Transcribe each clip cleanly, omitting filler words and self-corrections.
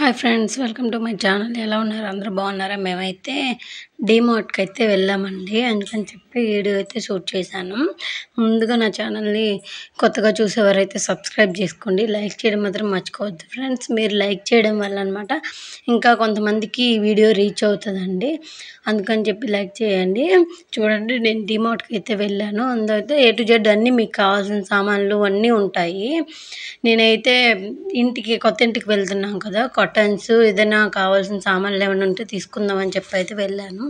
Hi friends, welcome to my channel. ఎలా ఉన్నారు? అందరూ బాగున్నారా? మేమైతే డీమార్ట్కి అయితే వెళ్ళామండి. అందుకని చెప్పి వీడియో అయితే షూట్ చేశాను. ముందుగా నా ఛానల్ని కొత్తగా చూసేవారైతే సబ్స్క్రైబ్ చేసుకోండి. లైక్ చేయడం మాత్రం మర్చిపోవద్దు ఫ్రెండ్స్. మీరు లైక్ చేయడం వల్ల అనమాట ఇంకా కొంతమందికి ఈ వీడియో రీచ్ అవుతుందండి. అందుకని చెప్పి లైక్ చేయండి. చూడండి, నేను డీమార్ట్కి అయితే వెళ్ళాను. అందులో ఏ టు జెడ్ అన్నీ మీకు కావాల్సిన సామాన్లు అన్నీ ఉంటాయి. నేనైతే కొత్త ఇంటికి వెళ్తున్నాం కదా, కర్టన్స్ ఏదైనా కావాల్సిన సామాన్లు ఏమైనా ఉంటే తీసుకుందామని చెప్పి అయితే వెళ్ళాను.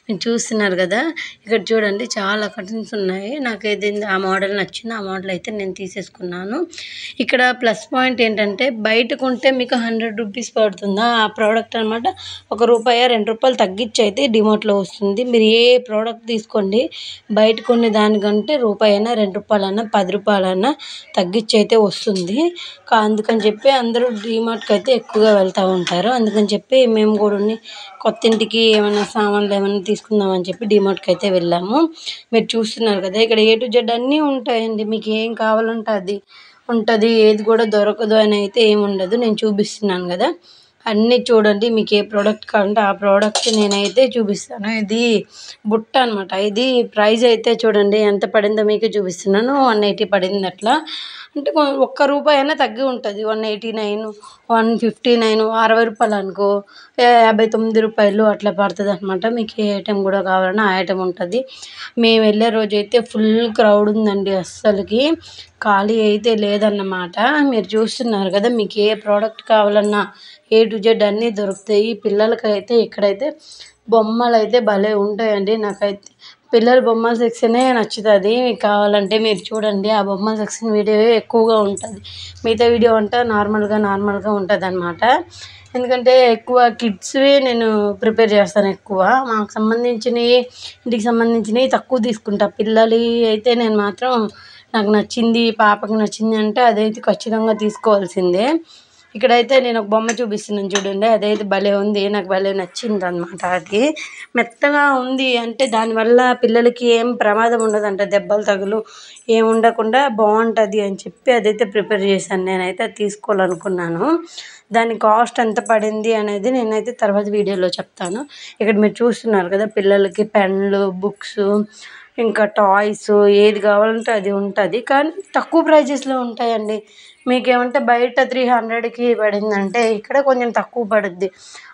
మీరు చూస్తున్నారు కదా, ఇక్కడ చూడండి చాలా కర్టన్స్ ఉన్నాయి. నాకైతే ఆ మోడల్ నచ్చింది. ఆ మోడల్ అయితే నేను తీసేసుకున్నాను. ఇక్కడ ప్లస్ పాయింట్ ఏంటంటే, బయట కొంటే మీకు 100 రూపీస్ పడుతుందా ఆ ప్రోడక్ట్ అనమాట. ₹1 ₹2 తగ్గించి అయితే డిమార్ట్లో వస్తుంది. మీరు ఏ ప్రోడక్ట్ తీసుకోండి, బయట కొన్ని దానికంటే రూపాయైనా ₹2 ₹10 తగ్గించి అయితే వస్తుంది. అందుకని చెప్పి అందరూ డీమార్ట్కి అయితే ఎక్కువగా వెళ్తూ ఉంటారు. అందుకని చెప్పి మేము కూడా కొత్త ఇంటికి ఏమైనా సామాన్లు ఏమైనా తీసుకుందామని చెప్పి డీమార్ట్కి అయితే వెళ్ళాము. మీరు చూస్తున్నారు కదా, ఇక్కడ ఏ టు జెడ్ అన్నీ ఉంటాయండి. మీకు ఏం కావాలంటే అది ఉంటుంది, ఏది కూడా దొరకదు అని అయితే ఏమి ఉండదు. నేను చూపిస్తున్నాను కదా, అన్నీ చూడండి. మీకు ఏ ప్రోడక్ట్ కావాలంటే ఆ ప్రోడక్ట్ నేనైతే చూపిస్తాను. ఇది బుట్ట అనమాట. ఇది ప్రైస్ అయితే చూడండి ఎంత పడిందో మీకే చూపిస్తున్నాను. 180 పడింది. అట్లా అంటే ₹1 అయినా తగ్గి ఉంటుంది. 189, 159, ₹60 అనుకో, ₹59 అట్లా పడుతుంది అనమాట. మీకు ఏ ఐటెం కూడా కావాలన్నా ఆ ఐటెం ఉంటుంది. మేము వెళ్ళే రోజైతే ఫుల్ క్రౌడ్ ఉందండి. అస్సలకి ఖాళీ అయితే లేదన్నమాట. మీరు చూస్తున్నారు కదా, మీకు ఏ ప్రోడక్ట్ కావాలన్నా ఏ టు జెడ్ అన్నీ దొరుకుతాయి. పిల్లలకైతే ఇక్కడైతే బొమ్మలు అయితే భలే ఉంటాయండి. నాకైతే పిల్లల బొమ్మల సెక్షనే నచ్చుతుంది. మీకు కావాలంటే మీరు చూడండి, ఆ బొమ్మల సెక్షన్ వీడియో ఎక్కువగా ఉంటుంది. మిగతా వీడియో అంతా నార్మల్గా ఉంటుంది అనమాట. ఎందుకంటే ఎక్కువ కిడ్స్వి నేను ప్రిపేర్ చేస్తాను. ఎక్కువ మాకు సంబంధించినవి, ఇంటికి సంబంధించినవి తక్కువ తీసుకుంటా. పిల్లలు అయితే నేను మాత్రం నాకు నచ్చింది, పాపకి నచ్చింది అంటే అదైతే ఖచ్చితంగా తీసుకోవాల్సిందే. ఇక్కడైతే నేను ఒక బొమ్మ చూపిస్తున్నాను చూడండి, అదైతే భలే ఉంది. నాకు భలే నచ్చింది అనమాట. అది మెత్తగా ఉంది అంటే దానివల్ల పిల్లలకి ఏం ప్రమాదం ఉండదంట, దెబ్బలు తగులు ఏం ఉండకుండా బాగుంటుంది అని చెప్పి అదైతే ప్రిపేర్ చేశాను. నేనైతే అది తీసుకోవాలనుకున్నాను. దాని కాస్ట్ ఎంత పడింది అనేది నేనైతే తర్వాత వీడియోలో చెప్తాను. ఇక్కడ మీరు చూస్తున్నారు కదా, పిల్లలకి పెన్లు, బుక్స్, ఇంకా టాయ్స్ ఏది కావాలంటే అది ఉంటుంది. కానీ తక్కువ ప్రైజెస్లో ఉంటాయండి. మీకేమంటే బయట 300కి పడిందంటే ఇక్కడ కొంచెం తక్కువ పడుద్ది.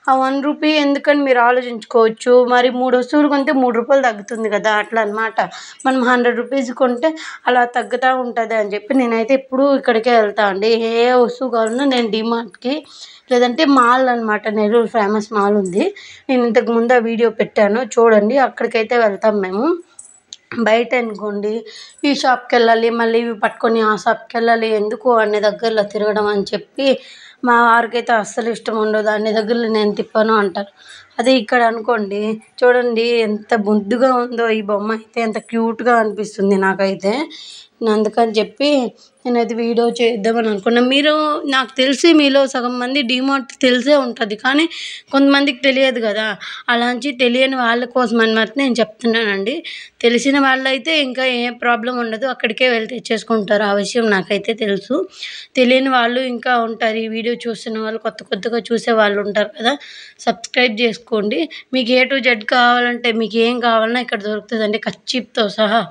ఆ ₹1 ఎందుకని మీరు ఆలోచించుకోవచ్చు. మరి 3 వస్తువులు కొంటే ₹3 తగ్గుతుంది కదా, అట్లా అనమాట. మనం 100 రూపీస్ కొంటే అలా తగ్గుతూ ఉంటుంది అని చెప్పి నేనైతే ఎప్పుడూ ఇక్కడికే వెళ్తా అండి. ఏ వస్తువు కావాలన్నా నేను డీమార్ట్కి, లేదంటే మాల్ అనమాట. నెల్లూరు ఫేమస్ మాల్ ఉంది. నేను ఇంతకుముందు ఆ వీడియో పెట్టాను చూడండి. అక్కడికైతే వెళ్తాం మేము. బయట అనుకోండి, ఈ షాప్కి వెళ్ళాలి, మళ్ళీ ఇవి పట్టుకొని ఆ షాప్కి వెళ్ళాలి, ఎందుకు అన్ని దగ్గరలో తిరగడం అని చెప్పి మా వారికైతే అస్సలు ఇష్టం ఉండదు. అన్ని దగ్గరలో నేను తిప్పాను అంటారు. అదే ఇక్కడ అనుకోండి, చూడండి ఎంత ముద్దుగా ఉందో ఈ బొమ్మ అయితే, ఎంత క్యూట్గా అనిపిస్తుంది నాకైతే. అందుకని చెప్పి నేనైతే వీడియో చేద్దామని అనుకున్నాను. మీరు నాకు తెలిసి మీలో సగం మంది డీమార్ట్ తెలిసే ఉంటుంది, కానీ కొంతమందికి తెలియదు కదా. అలాంటి తెలియని వాళ్ళ కోసం అన్నమాట నేను చెప్తున్నానండి. తెలిసిన వాళ్ళైతే ఇంకా ఏ ప్రాబ్లం ఉండదు, అక్కడికే వెళ్ళి తెచ్చేసుకుంటారు. ఆ విషయం నాకైతే తెలుసు. తెలియని వాళ్ళు ఇంకా ఉంటారు. ఈ వీడియో చూస్తున్న వాళ్ళు, కొత్తగా చూసే వాళ్ళు ఉంటారు కదా, సబ్స్క్రైబ్ చేసుకోండి. మీకు ఏ టు జెడ్ కావాలంటే మీకు ఏం కావాలన్నా ఇక్కడ దొరుకుతుందండి, కర్చీఫ్తో సహా.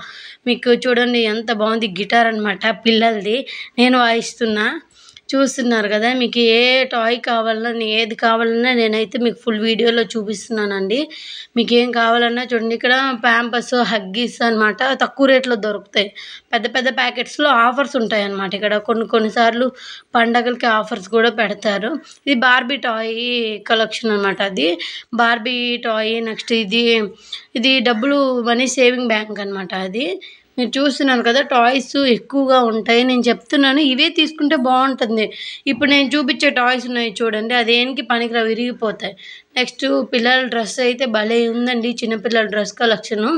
మీకు చూడండి ఎంత బాగుంది, గిటార్ అనమాట పిల్లలది. నేను వాయిస్తున్నా. చూస్తున్నారు కదా, మీకు ఏ టాయ్ కావాలన్నా, ఏది కావాలన్నా నేనైతే మీకు ఫుల్ వీడియోలో చూపిస్తున్నానండి. మీకు ఏం కావాలన్నా చూడండి. ఇక్కడ ప్యాంపర్స్, హగ్గీస్ అనమాట తక్కువ రేట్లో దొరుకుతాయి. పెద్ద ప్యాకెట్స్లో ఆఫర్స్ ఉంటాయి అన్నమాట. ఇక్కడ కొన్నిసార్లు పండగలకి ఆఫర్స్ కూడా పెడతారు. ఇది బార్బీ టాయ్ కలెక్షన్ అనమాట. అది బార్బీ టాయ్. నెక్స్ట్ ఇది డబ్బులు మనీ సేవింగ్ బ్యాంక్ అనమాట. అది మీరు చూస్తున్నారు కదా, టాయ్స్ ఎక్కువగా ఉంటాయి. నేను చెప్తున్నాను ఇవే తీసుకుంటే బాగుంటుంది. ఇప్పుడు నేను చూపించే టాయ్స్ ఉన్నాయి చూడండి, అదేనికి పనికిరావు, విరిగిపోతాయి. నెక్స్ట్ పిల్లల డ్రెస్ అయితే భలే ఉందండి. చిన్నపిల్లల డ్రెస్ కలెక్షను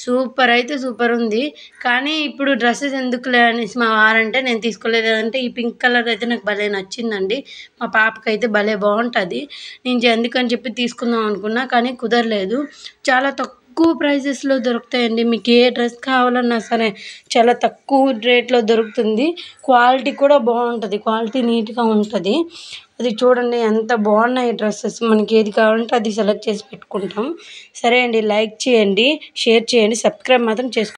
సూపర్ ఉంది. కానీ ఇప్పుడు డ్రెస్సెస్ ఎందుకులే అనేసి మా వారంటే నేను తీసుకోలేదు. అంటే ఈ పింక్ కలర్ అయితే నాకు భలే నచ్చిందండి. మా పాపకైతే భలే బాగుంటుంది. నేను అందుకని చెప్పి తీసుకుందాం అనుకున్నా, కానీ కుదరలేదు. చాలా తక్కువ ప్రైజెస్లో దొరుకుతాయండి. మీకు ఏ డ్రెస్ కావాలన్నా సరే చాలా తక్కువ రేట్లో దొరుకుతుంది. క్వాలిటీ కూడా బాగుంటుంది, క్వాలిటీ నీట్గా ఉంటుంది. అది చూడండి ఎంత బాగున్నాయి డ్రెస్సెస్. మనకి ఏది కావాలంటే అది సెలెక్ట్ చేసి పెట్టుకుంటాం. సరే అండి, లైక్ చేయండి, షేర్ చేయండి, సబ్స్క్రైబ్ మాత్రం చేసుకోండి.